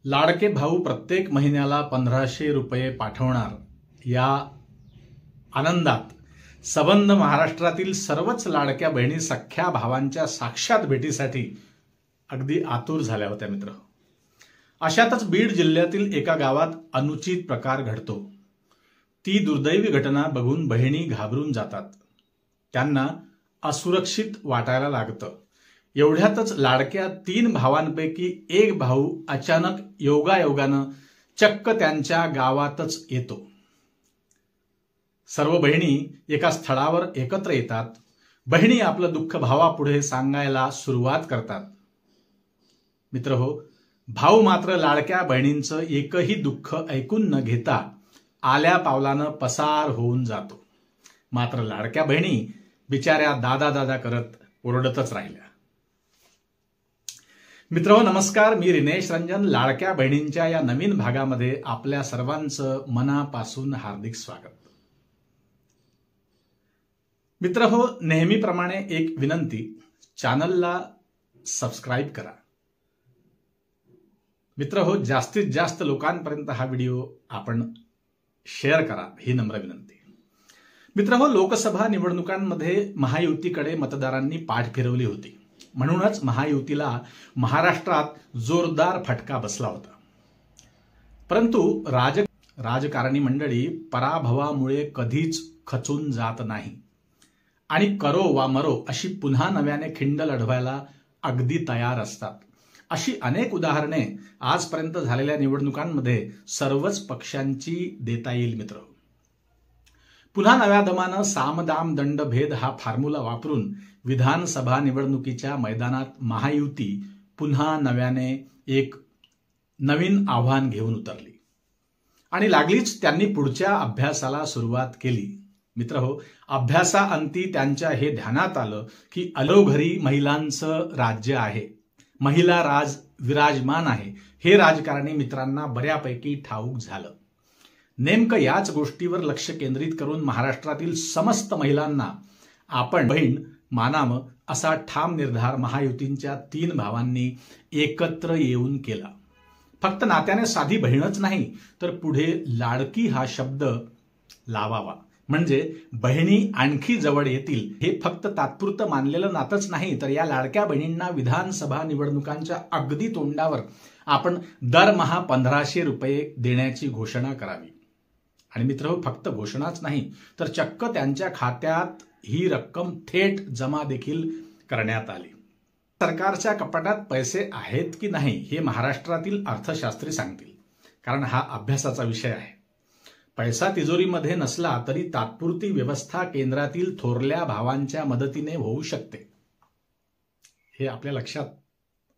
लाडके भाऊ प्रत्येक महिन्याला 1500 रुपये पाठवणार या आनंदात सबंध महाराष्ट्रातील सर्वच लाडक्या बहिणी सख्या भावांच्या साक्षात भेटीसाठी अगदी आतुर झाल्या होत्या मित्र। अशातच बीड जिल्ह्यातील एका गावात अनुचित प्रकार घडतो। ती दुर्दैवी घटना बघून बहिणी घाबरून जातात, त्यांना असुरक्षित वाटायला लागतं। एवढ्यातच लाडक्या 3 भावांपैकी एक भाऊ अचानक योगायोगानं चक्क त्यांच्या गावातच येतो। सर्व बहिणी एका स्थळावर एकत्र येतात। बहिणी आपलं दुःख भावापुढे सांगायला सुरुवात करतात। मित्रहो, भाऊ मात्र लाडक्या बहिणींचं एकही दुःख ऐकून न घेता आल्या पावलानं पसार होऊन जातो। मात्र लाडक्या बहिणी बिचाऱ्या दादा दादा करत ओरडतच राहिल्या। मित्रहो नमस्कार, मी रिनेश रंजन। लाडक्या बहिणींच्या या नवीन भागामध्ये आपल्या सर्वांचं मनापासून हार्दिक स्वागत। मित्रहो, नेहमीप्रमाणे एक विनंती, चॅनलला सबस्क्राइब करा। मित्रहो, जास्तीत जास्त लोकांपर्यंत हा व्हिडिओ आपण शेअर करा, ही नम्र विनंती। मित्रहो, लोकसभा निवडणुकांमध्ये महायुतीकडे मतदारांनी पाठ फिरवली होती, म्हणूनच महायुतीला महाराष्ट्रात जोरदार फटका बसला होता। परंतु राजकारणी मंडळी पराभवामुळे कधीच खचून जात नाही आणि करो वा मरो अशी पुन्हा नव्याने खिंड लढवायला अगदी तयार असतात। अशी अनेक उदाहरणे आजपर्यंत झालेल्या निवडणुकांमध्ये सर्वच पक्षांची देता येईल मित्र। पुन्हा नव्या दमानं सामदाम दंड भेद हा फॉर्म्युला वापरून विधानसभा निवडणुकीच्या मैदानात महायुती पुन्हा नव्याने एक नवीन आव्हान घेऊन उतरली आणि लागलीच त्यांनी पुढच्या अभ्यासाला सुरुवात केली। मित्रहो, अभ्यासाअंती त्यांच्या हे ध्यानात आलं की अलोघरी महिलांचं राज्य आहे, महिला राज विराजमान आहे, हे राजकारणी मित्रांना बऱ्यापैकी ठाऊक झालं। नेमकं याच गोष्टीवर लक्ष केंद्रित करून महाराष्ट्रातील समस्त महिलांना आपण बहीण मानावं असा ठाम निर्धार महायुतींच्या 3 भावांनी एकत्र येऊन केला। फक्त नात्याने साधी बहीणच नाही, तर पुढे लाडकी हा शब्द लावावा, म्हणजे बहिणी आणखी जवळ येतील। हे फक्त तात्पुरतं मानलेलं नातंच नाही, तर या लाडक्या बहिणींना विधानसभा निवडणुकांच्या अगदी तोंडावर आपण दरमहा 1500 रुपये देण्याची घोषणा करावी। आणि मित्रहो, फक्त घोषणाच नाही, तर चक्क त्यांच्या खात्यात ही रक्कम थेट जमा देखील करण्यात आली। सरकारच्या कपाटात पैसे आहेत की नाही हे महाराष्ट्रातील अर्थशास्त्री सांगतील, कारण हा अभ्यासाचा विषय आहे। पैसा तिजोरीमध्ये नसला तरी तात्पुरती व्यवस्था केंद्रातील थोरल्या भावांच्या मदतीने होऊ शकते, हे आपल्या लक्षात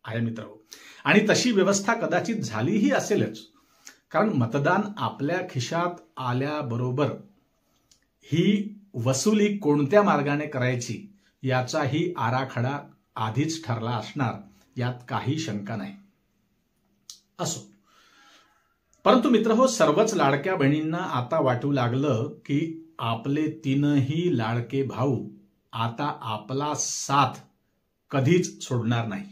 आहे मित्रहो। आणि तशी व्यवस्था कदाचित झालीही असेलच, कारण मतदान आपल्या खिशात आल्याबरोबर ही वसुली कोणत्या मार्गाने करायची याचाही आराखडा आधीच ठरला असणार, यात काही शंका नाही। असो, परंतु मित्रहो, सर्वच लाडक्या बहिणींना आता वाटू लागलं की आपले 3ही लाडके भाऊ आता आपला साथ कधीच सोडणार नाही।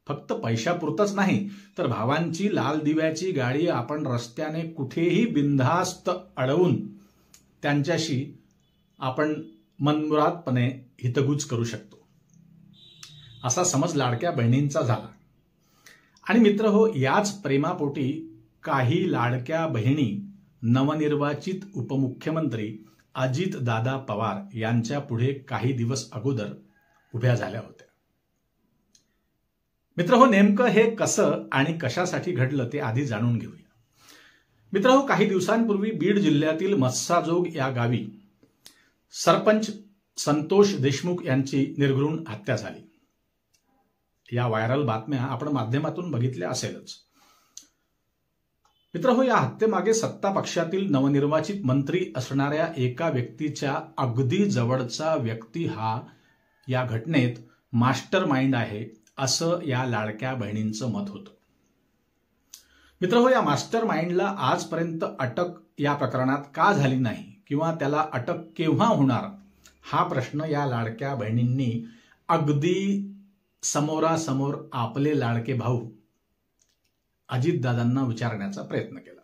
फक्त पैशापुरतच नाही, तर भावांची लाल दिव्याची गाडी आपण रस्त्याने कुठेही बिनधास्त अडवून त्यांच्याशी आपण मनमुरादपणे हितगुज करू शकतो, असा समज लाडक्या बहिणींचा झाला। आणि मित्रहो, याच प्रेमापोटी काही लाडक्या बहिणी नवनिर्वाचित उपमुख्यमंत्री अजितदादा पवार यांच्या पुढे काही दिवस अगोदर उभ्या झाल्या होत्या। मित्रहो, नेमकं हे कसं आणि कशासाठी घडलं ते आधी जाणून घेऊया। मित्रहो, काही दिवसांपूर्वी बीड जिल्ह्यातील मस्साजोग या गावी सरपंच संतोष देशमुख यांची निर्घृण हत्या झाली। या व्हायरल बातम्या आपण माध्यमातून बघितल्या असेलच। मित्रहो, या हत्येमागे सत्ता पक्षातील नवनिर्वाचित मंत्री असणाऱ्या एका व्यक्तीच्या अगदी जवळचा व्यक्ती हा या घटनेत मास्टर माइंड आहे, असं या लाडक्या बहिणींचं मत होतं। मित्रहो, या मास्टर माइंडला आजपर्यंत अटक या प्रकरणात का झाली नाही किंवा त्याला अटक केव्हा होणार, हा प्रश्न या लाडक्या बहिणींनी अगदी समोरासमोर आपले लाडके भाऊ अजितदादांना विचारण्याचा प्रयत्न केला.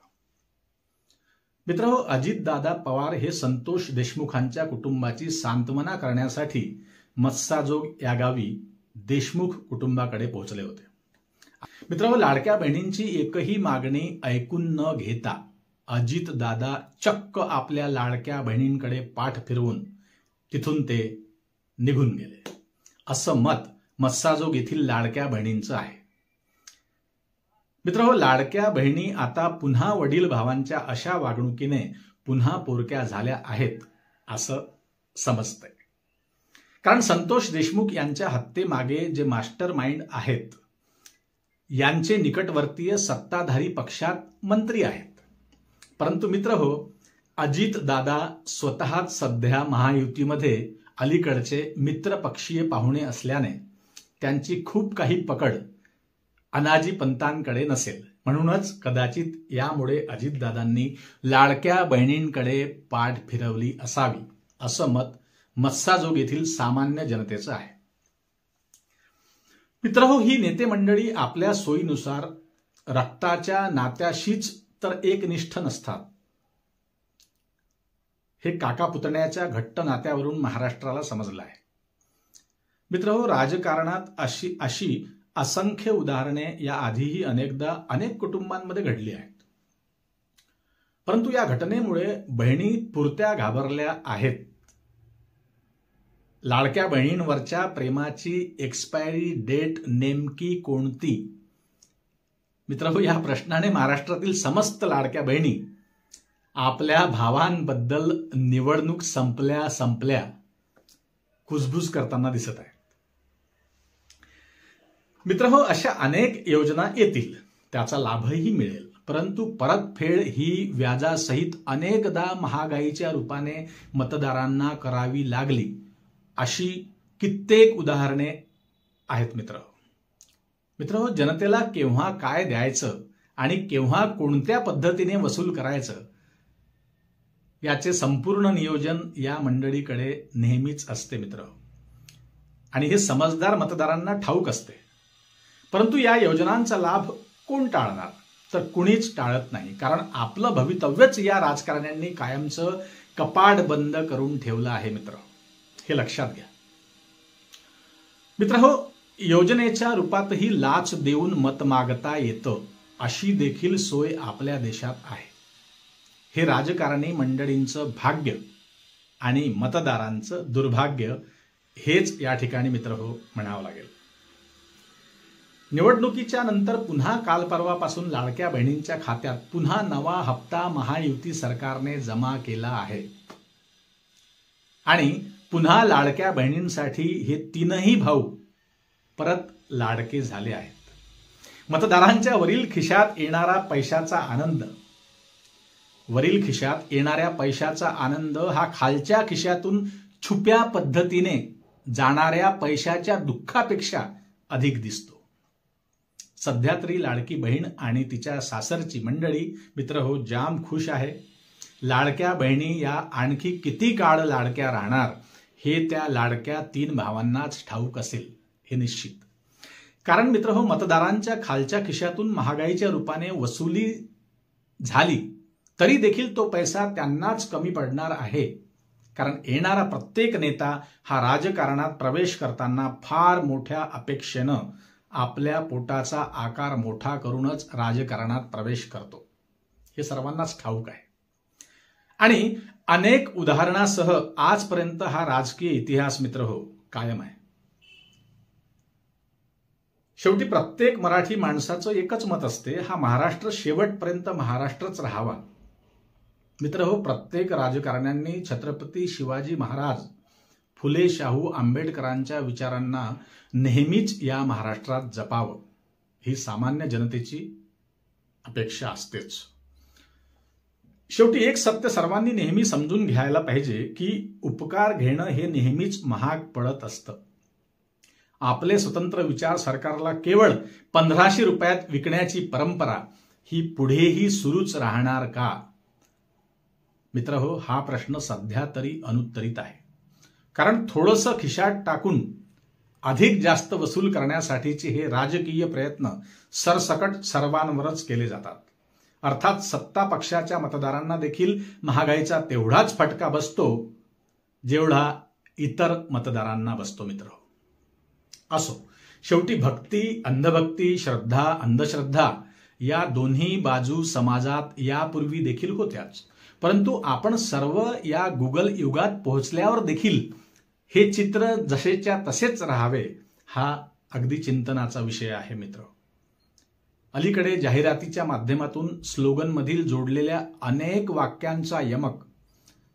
मित्रहो, अजितदादा पवार हे संतोष देशमुखांच्या कुटुंबाची सांत्वना करण्यासाठी मस्साजोग या गावी देशमुख कुटुंबाकडे पोहोचले होते. मित्रहो, लाडक्या बहिणींची एकही मागणी ऐकून न घेता अजितदादा चक्क आपल्या लाडक्या बहिणींकडे पाठ फिरवून तिथून ते निघून गेले, असं मत मस्साजोग येथील लाडक्या बहिणींचं आहे. मित्रहो, लाडक्या बहिणी आता पुन्हा वडील भावांच्या अशा वागणुकीने पुन्हा पोरक्या झाल्या आहेत असं समजतंय. कारण संतोष देशमुख यांच्या हत्येमागे जे मास्टर माइंड आहेत यांचे निकटवर्तीय सत्ताधारी पक्षात मंत्री आहेत. परंतु मित्रहो, अजितदादा स्वतःच सध्या महायुतीमध्ये अलीकडचे मित्रपक्षीय पाहुणे असल्याने त्यांची खूप काही पकड अनाजी पंतांकडे नसेल. म्हणूनच कदाचित यामुळे अजितदादांनी लाडक्या बहिणींकडे पाठ फिरवली असावी असं मत मस्साजोग येथील सामान्य जनतेचं आहे. मित्रहो, ही नेते मंडळी आपल्या सोयीनुसार रक्ताच्या नात्याशीच तर एकनिष्ठ नसतात. हे काका पुतण्याच्या घट्ट नात्यावरून महाराष्ट्राला समजलं आहे. मित्रहो, राजकारणात अशी असंख्य उदाहरणे या आधीही अनेकदा अनेक कुटुंबांमध्ये घडली आहेत. परंतु या घटनेमुळे बहिणी पुरत्या घाबरल्या आहेत. लाडक्या बहिणींवरच्या प्रेमाची एक्सपायरी डेट नेमकी कोणती? मित्रहो, या प्रश्नाने महाराष्ट्रातील समस्त लाडक्या बहिणी आपल्या भावांबद्दल निवडणूक संपल्या कुजबूज करताना दिसत आहेत. मित्रहो, अशा अनेक योजना येतील, त्याचा लाभही मिळेल, परंतु परतफेड ही व्याजासहित अनेकदा महागाईच्या रूपाने मतदारांना करावी लागली अशी कित्येक उदाहरणे आहेत. मित्रहो, जनतेला केव्हा काय द्यायचं आणि केव्हा कोणत्या पद्धतीने वसूल करायचं याचे संपूर्ण नियोजन या मंडळीकडे नेहमीच असते मित्रहो, आणि हे समजदार मतदारांना ठाऊक असते. परंतु या योजनांचा लाभ कोण टाळणार? तर कुणीच टाळत नाही. कारण आपलं भवितव्यच या राजकारण्यांनी कायमचं कपाट बंद करून ठेवलं आहे मित्रहो, हे लक्षात घ्या. मित्रहो, योजनेच्या रूपातही लाच देऊन मत मागता येतं अशी देखील सोय आपल्या देशात आहे. हे राजकारणी मंडळींचं भाग्य आणि मतदारांचं दुर्भाग्य हेच या ठिकाणी मित्रहो म्हणावं लागेल. निवडणुकीच्या नंतर पुन्हा काल परवापासून लाडक्या बहिणींच्या खात्यात पुन्हा नवा हप्ता महायुती सरकारने जमा केला आहे आणि पुन्हा लाडक्या बहिणींसाठी हे तीनही भाऊ परत लाडके झाले आहेत. मतदारांच्या वरील खिशात येणाऱ्या पैशाचा आनंद हा खालच्या खिशातून छुप्या पद्धतीने जाणाऱ्या पैशाच्या दुःखापेक्षा अधिक दिसतो. सध्या तरी लाडकी बहीण आणि तिच्या सासरची मंडळी मित्रहो जाम खुश आहे. लाडक्या बहिणी या आणखी किती काळ लाडक्या राहणार हे त्या लाडक्या तीन भावांनाच ठाऊक असेल, हे निश्चित. कारण मित्रहो, मतदारांच्या खालच्या खिशातून महागाईच्या रूपाने वसुली झाली तरी देखील तो पैसा त्यांनाच कमी पडणार आहे. कारण येणारा प्रत्येक नेता हा राजकारणात प्रवेश करताना फार मोठ्या अपेक्षेनं आपल्या पोटाचा आकार मोठा करूनच राजकारणात प्रवेश करतो, हे सर्वांनाच ठाऊक आहे. आणि अनेक उदाहरणासह आजपर्यंत हा राजकीय इतिहास मित्रहो कायम आहे. शेवटी प्रत्येक मराठी माणसाचं एकच मत असते, हा महाराष्ट्र शेवटपर्यंत महाराष्ट्रच राहावा. मित्रहो, प्रत्येक राजकारण्यांनी छत्रपती शिवाजी महाराज, फुले शाहू आंबेडकरांच्या विचारांना नेहमीच या महाराष्ट्रात जपावं, ही सामान्य जनतेची अपेक्षा असतेच. शेवटी एक सत्य सर्वांनी नेहमी समजून घ्यायला पाहिजे की उपकार घेणं हे नेहमीच महाग पडत असतं. आपले स्वतंत्र विचार सरकारला केवळ 1500 रुपयात विकण्याची परंपरा ही पुढेही सुरूच राहणार का? मित्रहो, हा प्रश्न सध्या तरी अनुत्तरित आहे. कारण थोडंसं खिशात टाकून अधिक जास्त वसूल करण्यासाठीचे हे राजकीय प्रयत्न सरसकट सर्वांवरच केले जातात. अर्थात सत्ता पक्षाच्या मतदारांना देखील महागाईचा तेवढाच फटका बसतो जेवढा इतर मतदारांना बसतो. मित्र असो, शेवटी भक्ती, अंधभक्ती, श्रद्धा, अंधश्रद्धा या दोन्ही बाजू समाजात यापूर्वी देखील होत्याच. परंतु आपण सर्व या गुगल युगात पोहोचल्यावर देखील हे चित्र जसेच्या तसेच राहावे हा अगदी चिंतनाचा विषय आहे. मित्र, अलीकडे जाहिरातीच्या माध्यमातून स्लोगनमधील जोडलेल्या अनेक वाक्यांचा यमक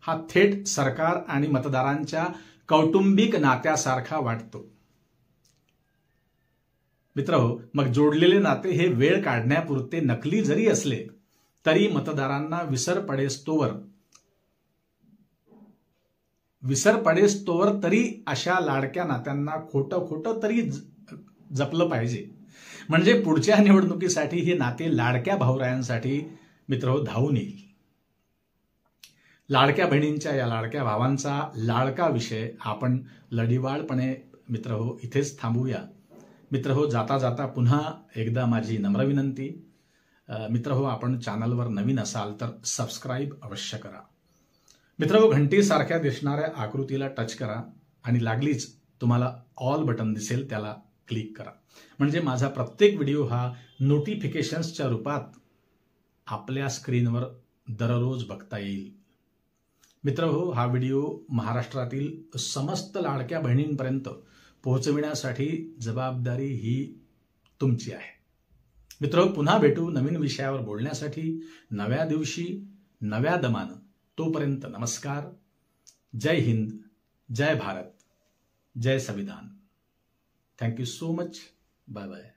हा थेट सरकार आणि मतदारांच्या कौटुंबिक नात्यासारखा वाटतो. मित्रहो, मग जोडलेले नाते हे वेळ काढण्यापुरते नकली जरी असले तरी मतदारांना विसर पडेस्तोवर तरी अशा लाडक्या नात्यांना खोटं तरी जपलं पाहिजे. म्हणजे पुढच्या निवडणुकीसाठी हे नाते लाडक्या भाऊरायांसाठी मित्रहो धावून येईल. लाडक्या बहिणींच्या या लाडक्या भावांचा लाडका विषय आपण लढिवाळपणे मित्रहो इथेच थांबूया. मित्रहो, जाता जाता पुन्हा एकदा माझी नम्र विनंती, मित्रहो आपण चॅनलवर नवीन असाल तर सबस्क्राईब अवश्य करा. मित्रहो, घंटीसारख्या दिसणाऱ्या आकृतीला टच करा आणि लागलीच तुम्हाला ऑल बटन दिसेल त्याला क्लिक करा. म्हणजे माझा प्रत्येक व्हिडिओ हा नोटिफिकेशन्सच्या रूपात आपल्या स्क्रीनवर दररोज बघता येईल. मित्रहो, हा व्हिडिओ महाराष्ट्रातील समस्त लाडक्या बहिणींपर्यंत पोहोचविण्यासाठी जबाबदारी ही तुमची आहे. मित्रहो, पुन्हा भेटू नवीन विषयावर बोलण्यासाठी नव्या दिवशी नव्या दमानं. तोपर्यंत नमस्कार. जय हिंद, जय भारत, जय संविधान. Thank you so much. Bye bye.